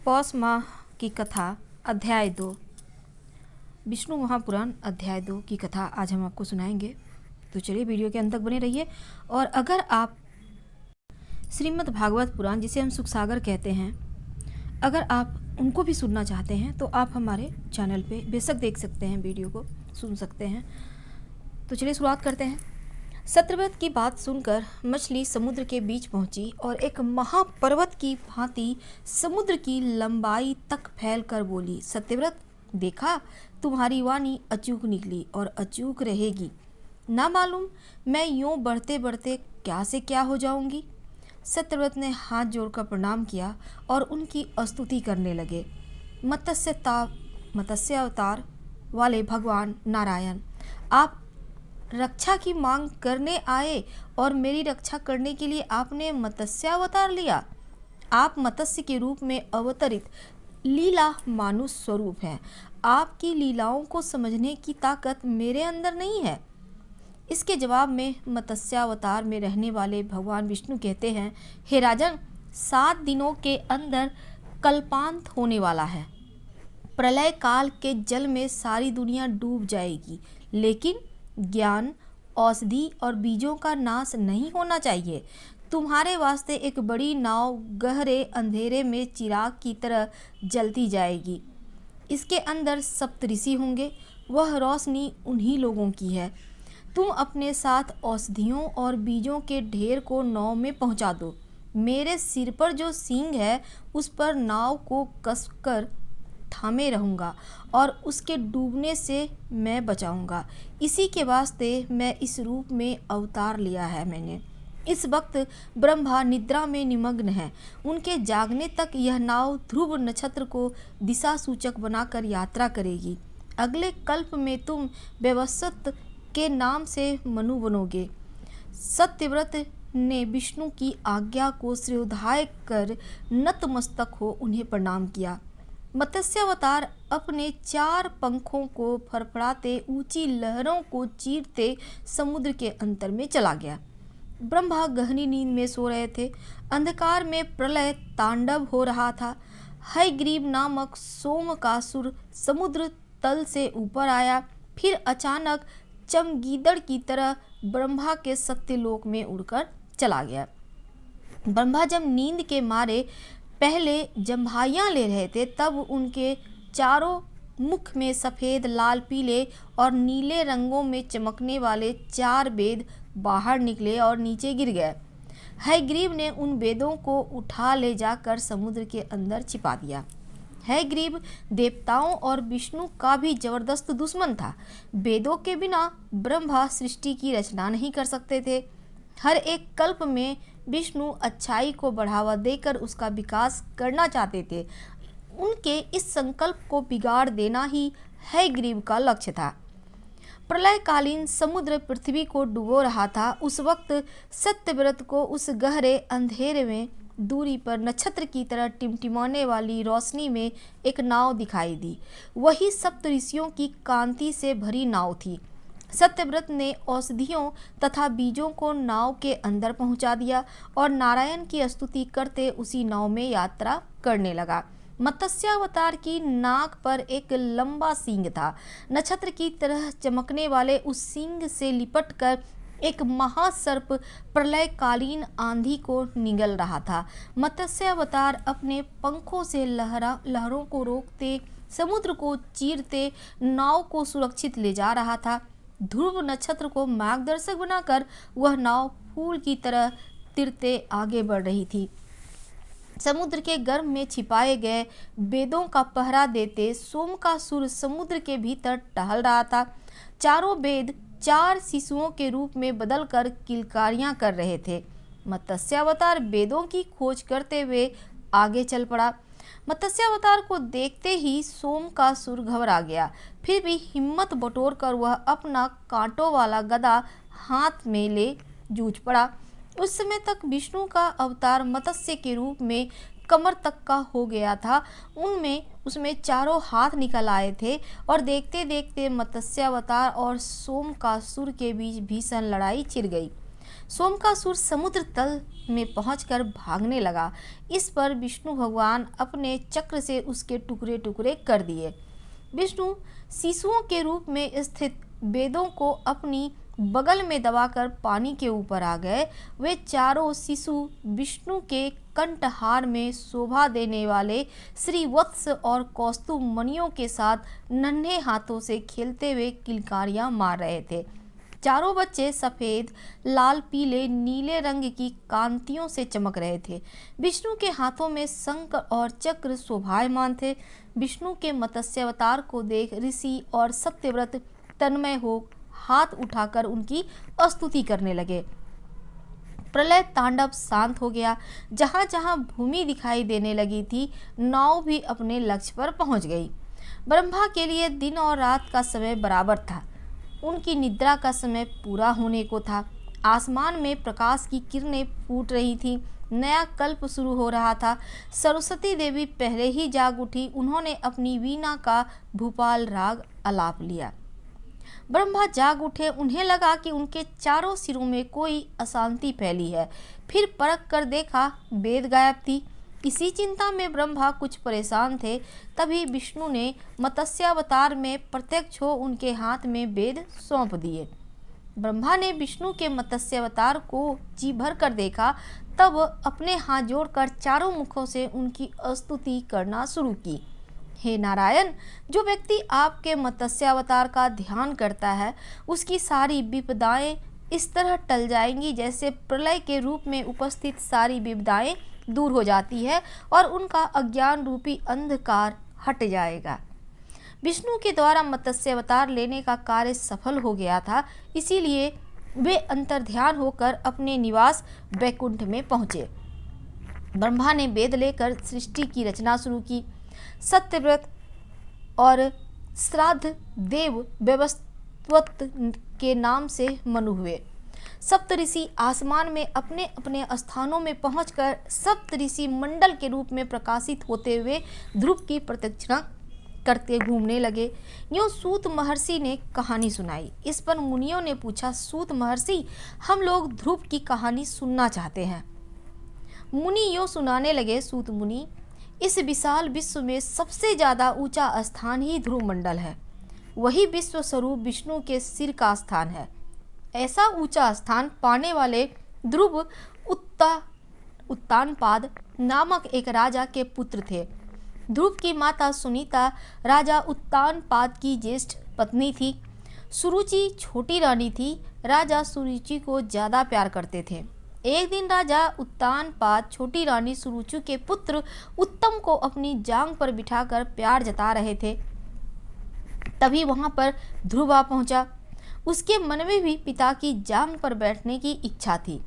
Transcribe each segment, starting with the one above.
पौष माह की कथा अध्याय 2 विष्णु महापुराण अध्याय 2 की कथा आज हम आपको सुनाएंगे। तो चलिए वीडियो के अंत तक बने रहिए। और अगर आप श्रीमद् भागवत पुराण, जिसे हम सुखसागर कहते हैं, अगर आप उनको भी सुनना चाहते हैं तो आप हमारे चैनल पे बेशक देख सकते हैं, वीडियो को सुन सकते हैं। तो चलिए शुरुआत करते हैं। सत्यव्रत की बात सुनकर मछली समुद्र के बीच पहुंची और एक महापर्वत की भांति समुद्र की लंबाई तक फैलकर बोली, सत्यव्रत, देखा, तुम्हारी वाणी अचूक निकली और अचूक रहेगी। ना मालूम मैं यूं बढ़ते बढ़ते क्या से क्या हो जाऊंगी। सत्यव्रत ने हाथ जोड़कर प्रणाम किया और उनकी स्तुति करने लगे। मत्स्य अवतार वाले भगवान नारायण, आप रक्षा की मांग करने आए और मेरी रक्षा करने के लिए आपने मत्स्य अवतार लिया। आप मत्स्य के रूप में अवतरित लीला मानुष स्वरूप हैं। आपकी लीलाओं को समझने की ताकत मेरे अंदर नहीं है। इसके जवाब में मत्स्यावतार में रहने वाले भगवान विष्णु कहते हैं, हे राजन, 7 दिनों के अंदर कल्पांत होने वाला है। प्रलय काल के जल में सारी दुनिया डूब जाएगी, लेकिन ज्ञान, औषधि और बीजों का नाश नहीं होना चाहिए। तुम्हारे वास्ते एक बड़ी नाव गहरे अंधेरे में चिराग की तरह जलती जाएगी। इसके अंदर सप्तऋषि होंगे, वह रोशनी उन्हीं लोगों की है। तुम अपने साथ औषधियों और बीजों के ढेर को नाव में पहुंचा दो। मेरे सिर पर जो सींग है उस पर नाव को कसकर थामे रहूँगा और उसके डूबने से मैं बचाऊँगा। इसी के वास्ते मैं इस रूप में अवतार लिया है मैंने। इस वक्त ब्रह्मा निद्रा में निमग्न है। उनके जागने तक यह नाव ध्रुव नक्षत्र को दिशा सूचक बनाकर यात्रा करेगी। अगले कल्प में तुम व्यवस्वत के नाम से मनु बनोगे। सत्यव्रत ने विष्णु की आज्ञा को श्रद्धाय कर नतमस्तक हो उन्हें प्रणाम किया। मत्स्यावतार अपने 4 पंखों को फड़फड़ाते ऊंची लहरों को चीरते समुद्र के अंतर में चला गया। ब्रह्मा गहरी नींद में सो रहे थे। अंधकार में प्रलय तांडव हो रहा था। हयग्रीव नामक सोमकासुर समुद्र तल से ऊपर आया, फिर अचानक चमगीदड़ की तरह ब्रह्मा के सत्यलोक में उड़कर चला गया। ब्रह्मा जब नींद के मारे पहले जम्भाइयाँ ले रहे थे, तब उनके चारों मुख में सफ़ेद, लाल, पीले और नीले रंगों में चमकने वाले 4 वेद बाहर निकले और नीचे गिर गए। हयग्रीव ने उन वेदों को उठा ले जाकर समुद्र के अंदर छिपा दिया। हयग्रीव देवताओं और विष्णु का भी जबरदस्त दुश्मन था। वेदों के बिना ब्रह्मा सृष्टि की रचना नहीं कर सकते थे। हर एक कल्प में विष्णु अच्छाई को बढ़ावा देकर उसका विकास करना चाहते थे। उनके इस संकल्प को बिगाड़ देना ही हयग्रीव का लक्ष्य था। प्रलयकालीन समुद्र पृथ्वी को डुबो रहा था। उस वक्त सत्यव्रत को उस गहरे अंधेरे में दूरी पर नक्षत्र की तरह टिमटिमाने वाली रोशनी में एक नाव दिखाई दी। वही सप्तऋषियों की कांति से भरी नाव थी। सत्यव्रत ने औषधियों तथा बीजों को नाव के अंदर पहुंचा दिया और नारायण की स्तुति करते उसी नाव में यात्रा करने लगा। मत्स्यावतार की नाक पर एक लंबा सींग था। नक्षत्र की तरह चमकने वाले उस सींग से लिपटकर एक महासर्प प्रलयकालीन आंधी को निगल रहा था। मत्स्यावतार अपने पंखों से लहरों को रोकते, समुद्र को चीरते नाव को सुरक्षित ले जा रहा था। ध्रुव नक्षत्र को मार्गदर्शक बनाकर वह नाव फूल की तरह तिरते आगे बढ़ रही थी। समुद्र के गर्भ में छिपाए गए वेदों का पहरा देते सोमकासुर समुद्र के भीतर टहल रहा था। चारों वेद 4 शिशुओं के रूप में बदलकर किलकारियां कर रहे थे। मत्स्यावतार वेदों की खोज करते हुए आगे चल पड़ा। मत्स्यावतार को देखते ही सोमकासुर घबरा गया। फिर भी हिम्मत बटोरकर वह अपना कांटों वाला गदा हाथ में ले जूझ पड़ा। उस समय तक विष्णु का अवतार मत्स्य के रूप में कमर तक का हो गया था। उसमें 4 हाथ निकल आए थे और देखते देखते मत्स्यावतार और सोमकासुर के बीच भीषण लड़ाई छिड़ गई। सोमकासुर समुद्र तल में पहुंचकर भागने लगा। इस पर विष्णु भगवान अपने चक्र से उसके टुकड़े टुकड़े कर दिए। विष्णु शिशुओं के रूप में स्थित वेदों को अपनी बगल में दबाकर पानी के ऊपर आ गए। वे चारों शिशु विष्णु के कंठहार में शोभा देने वाले श्रीवत्स और कौस्तुभ मणियों के साथ नन्हे हाथों से खेलते हुए किलकारियां मार रहे थे। चारों बच्चे सफ़ेद, लाल, पीले, नीले रंग की कांतियों से चमक रहे थे। विष्णु के हाथों में शंख और चक्र शोभायमान थे। विष्णु के मत्स्य अवतार को देख ऋषि और सत्यव्रत तन्मय हो हाथ उठाकर उनकी स्तुति करने लगे। प्रलय तांडव शांत हो गया। जहाँ जहाँ भूमि दिखाई देने लगी थी, नाव भी अपने लक्ष्य पर पहुँच गई। ब्रह्मा के लिए दिन और रात का समय बराबर था। उनकी निद्रा का समय पूरा होने को था। आसमान में प्रकाश की किरणें फूट रही थीं। नया कल्प शुरू हो रहा था। सरस्वती देवी पहले ही जाग उठी। उन्होंने अपनी वीणा का भूपाल राग आलाप लिया। ब्रह्मा जाग उठे। उन्हें लगा कि उनके चारों सिरों में कोई अशांति फैली है। फिर परख कर देखा, वेद गायब थी। इसी चिंता में ब्रह्मा कुछ परेशान थे। तभी विष्णु ने मत्स्यावतार में प्रत्यक्ष हो उनके हाथ में वेद सौंप दिए। ब्रह्मा ने विष्णु के मत्स्यावतार को जी भर कर देखा, तब अपने हाथ जोड़कर चारों मुखों से उनकी स्तुति करना शुरू की। हे नारायण, जो व्यक्ति आपके मत्स्यावतार का ध्यान करता है, उसकी सारी विपदाएं इस तरह टल जाएंगी जैसे प्रलय के रूप में उपस्थित सारी विपदाएं दूर हो जाती है और उनका अज्ञान रूपी अंधकार हट जाएगा। विष्णु के द्वारा मत्स्य अवतार लेने का कार्य सफल हो गया था। इसीलिए वे अंतर्ध्यान होकर अपने निवास वैकुंठ में पहुँचे। ब्रह्मा ने वेद लेकर सृष्टि की रचना शुरू की। सत्यव्रत और श्राद्ध देव व्यवस्थवत के नाम से मनु हुए। सप्त ऋषि आसमान में अपने अपने स्थानों में पहुंचकर सप्त ऋषि मंडल के रूप में प्रकाशित होते हुए ध्रुव की प्रतीक्षा करते घूमने लगे। यूँ सूत महर्षि ने कहानी सुनाई। इस पर मुनियों ने पूछा, सूत महर्षि, हम लोग ध्रुव की कहानी सुनना चाहते हैं। मुनि यूँ सुनाने लगे, सूत मुनि, इस विशाल विश्व में सबसे ज़्यादा ऊंचा स्थान ही ध्रुव मंडल है। वही विश्व स्वरूप विष्णु के सिर का स्थान है। ऐसा ऊंचा स्थान पाने वाले ध्रुव उत्तानपाद नामक एक राजा के पुत्र थे। ध्रुव की माता सुनीता राजा उत्तानपाद की ज्येष्ठ पत्नी थी। सुरुचि छोटी रानी थी। राजा सुरुचि को ज़्यादा प्यार करते थे। एक दिन राजा उत्तानपाद छोटी रानी सुरुचि के पुत्र उत्तम को अपनी जांग पर बिठाकर प्यार जता रहे थे। तभी वहां पर ध्रुव आ पहुंचा। उसके मन में भी पिता की जांग पर बैठने की इच्छा थी।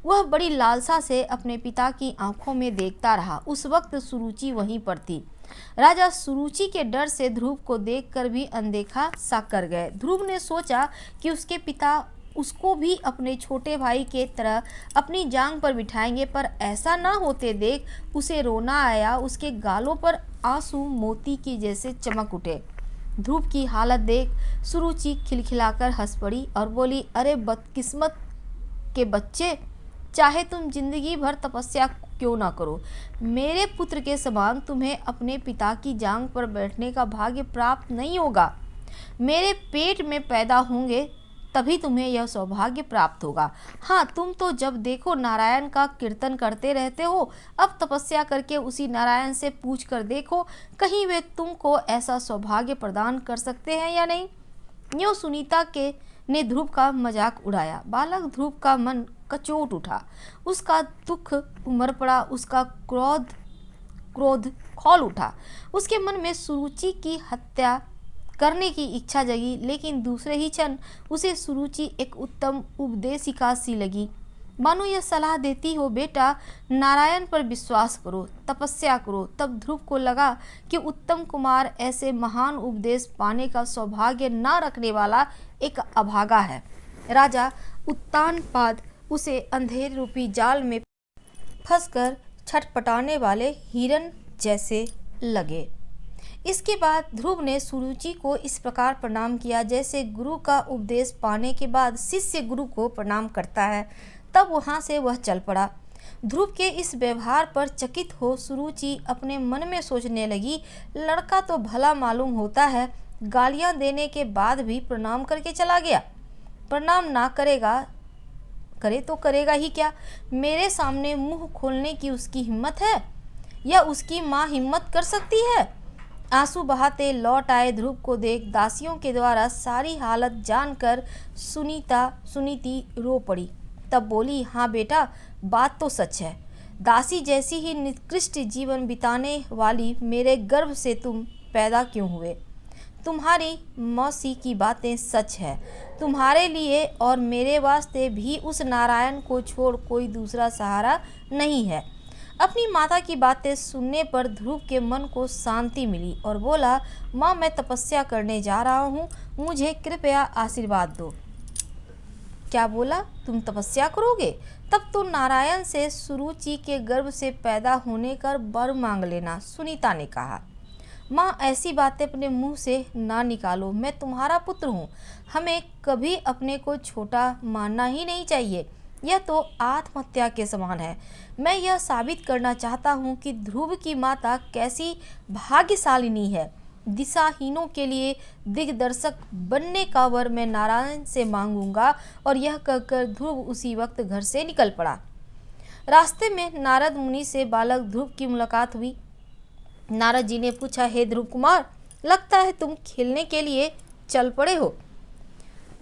वह बड़ी लालसा से अपने पिता की आंखों में देखता रहा। उस वक्त सुरुचि वहीं पर थी। राजा सुरुचि के डर से ध्रुव को देखकर भी अनदेखा सा कर गए। ध्रुव ने सोचा कि उसके पिता उसको भी अपने छोटे भाई के तरह अपनी जांग पर बिठाएंगे, पर ऐसा ना होते देख उसे रोना आया। उसके गालों पर आंसू मोती की जैसे चमक उठे। ध्रुव की हालत देख सुरुचि खिलखिलाकर हंस पड़ी और बोली, अरे बदकिस्मत के बच्चे, चाहे तुम जिंदगी भर तपस्या क्यों ना करो, मेरे पुत्र के समान तुम्हें अपने पिता की जांग पर बैठने का भाग्य प्राप्त नहीं होगा। मेरे पेट में पैदा होंगे तभी तुम्हें यह सौभाग्य प्राप्त होगा। हाँ, तुम तो जब देखो नारायण का कीर्तन करते रहते हो। अब तपस्या करके उसी नारायण से पूछ कर देखो, कहीं वे तुमको ऐसा सौभाग्य प्रदान कर सकते हैं या नहीं। यूँ सुनीता ने ध्रुव का मजाक उड़ाया। बालक ध्रुव का मन कचोट उठा। उसका दुख उमड़ पड़ा। उसका क्रोध खौल उठा। उसके मन में सुरुचि की हत्या करने की इच्छा जगी, लेकिन दूसरे ही क्षण उसे सुरुचि एक उत्तम उपदेशिका सी लगी, मानो यह सलाह देती हो, बेटा नारायण पर विश्वास करो, तपस्या करो। तब ध्रुव को लगा कि उत्तम कुमार ऐसे महान उपदेश पाने का सौभाग्य न रखने वाला एक अभागा है। राजा उत्तानपाद उसे अंधेर रूपी जाल में फंसकर छटपटाने वाले हिरन जैसे लगे। इसके बाद ध्रुव ने सुरुचि को इस प्रकार प्रणाम किया जैसे गुरु का उपदेश पाने के बाद शिष्य गुरु को प्रणाम करता है। तब वहाँ से वह चल पड़ा। ध्रुव के इस व्यवहार पर चकित हो सुरुचि अपने मन में सोचने लगी, लड़का तो भला मालूम होता है, गालियाँ देने के बाद भी प्रणाम करके चला गया। प्रणाम ना करे तो करेगा ही क्या? मेरे सामने मुंह खोलने की उसकी हिम्मत है या उसकी माँ हिम्मत कर सकती है? आंसू बहाते लौट आए ध्रुव को देख दासियों के द्वारा सारी हालत जानकर सुनीति रो पड़ी। तब बोली, हाँ बेटा, बात तो सच है। दासी जैसी ही निकृष्ट जीवन बिताने वाली मेरे गर्भ से तुम पैदा क्यों हुए? तुम्हारी मौसी की बातें सच है। तुम्हारे लिए और मेरे वास्ते भी उस नारायण को छोड़ कोई दूसरा सहारा नहीं है। अपनी माता की बातें सुनने पर ध्रुव के मन को शांति मिली और बोला, माँ, मैं तपस्या करने जा रहा हूँ, मुझे कृपया आशीर्वाद दो। क्या बोला? तुम तपस्या करोगे? तब तो नारायण से सुरुचि के गर्भ से पैदा होने का वर मांग लेना। सुनीता ने कहा, माँ, ऐसी बातें अपने मुंह से ना निकालो। मैं तुम्हारा पुत्र हूँ। हमें कभी अपने को छोटा मानना ही नहीं चाहिए। यह तो आत्महत्या के समान है। मैं यह साबित करना चाहता हूँ कि ध्रुव की माता कैसी भाग्यशालिनी है। दिशाहीनों के लिए दिग्दर्शक बनने का वर मैं नारायण से मांगूंगा। और यह कहकर ध्रुव उसी वक्त घर से निकल पड़ा। रास्ते में नारद मुनि से बालक ध्रुव की मुलाकात हुई। नारद जी ने पूछा, हे ध्रुव कुमार, लगता है तुम खेलने के लिए चल पड़े हो।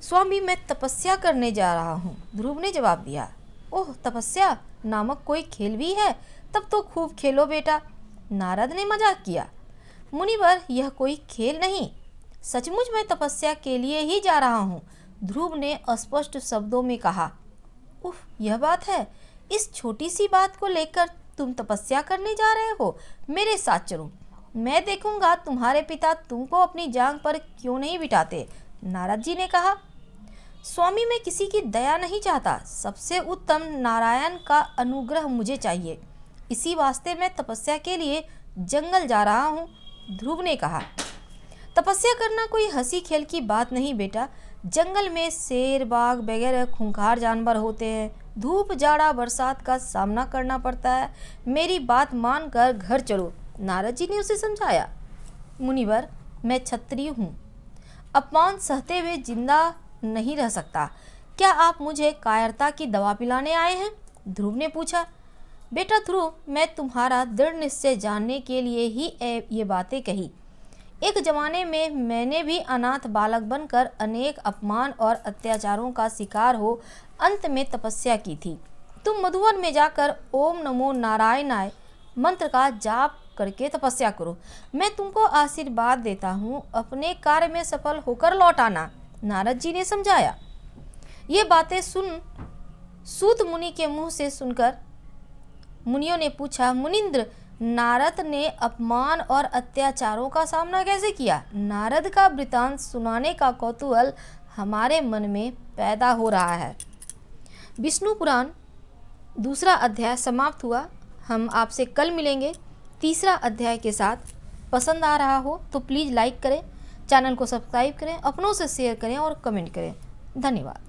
स्वामी, मैं तपस्या करने जा रहा हूँ, ध्रुव ने जवाब दिया। ओह, तपस्या नामक कोई खेल भी है? तब तो खूब खेलो बेटा, नारद ने मजाक किया। मुनिवर, यह कोई खेल नहीं, सचमुच मैं तपस्या के लिए ही जा रहा हूँ, ध्रुव ने अस्पष्ट शब्दों में कहा। उफ, यह बात है? इस छोटी सी बात को लेकर तुम तपस्या करने जा रहे हो? मेरे साथ चलो, मैं देखूंगा तुम्हारे पिता तुमको अपनी जांग पर क्यों नहीं बिठाते, नारद जी ने कहा। स्वामी, मैं किसी की दया नहीं चाहता, सबसे उत्तम नारायण का अनुग्रह मुझे चाहिए। इसी वास्ते मैं तपस्या के लिए जंगल जा रहा हूँ, ध्रुव ने कहा। तपस्या करना कोई हंसी खेल की बात नहीं बेटा। जंगल में शेर, बाघ वगैरह खूंखार जानवर होते हैं। धूप, जाड़ा, बरसात का सामना करना पड़ता है। मेरी बात मानकर घर चलो, नारद जी ने उसे समझाया। मुनिवर, मैं क्षत्रिय हूँ, अपमान सहते हुए जिंदा नहीं रह सकता। क्या आप मुझे कायरता की दवा पिलाने आए हैं? ध्रुव ने पूछा। बेटा ध्रुव, मैं तुम्हारा दृढ़ निश्चय जानने के लिए ही ये बातें कही। एक जमाने में मैंने भी अनाथ बालक बनकर अनेक अपमान और अत्याचारों का शिकार हो अंत में तपस्या की थी। तुम मधुवन में जाकर ओम नमो नारायणाय मंत्र का जाप करके तपस्या करो। मैं तुमको आशीर्वाद देता हूँ, अपने कार्य में सफल होकर लौट आना, नारद जी ने समझाया। ये बातें सुन सूत मुनि के मुंह से सुनकर मुनियों ने पूछा, मुनिंद्र, नारद ने अपमान और अत्याचारों का सामना कैसे किया? नारद का वृतांत सुनाने का कौतूहल हमारे मन में पैदा हो रहा है। विष्णु पुराण दूसरा अध्याय समाप्त हुआ। हम आपसे कल मिलेंगे तीसरा अध्याय के साथ। पसंद आ रहा हो तो प्लीज़ लाइक करें, चैनल को सब्सक्राइब करें, अपनों से शेयर करें और कमेंट करें। धन्यवाद।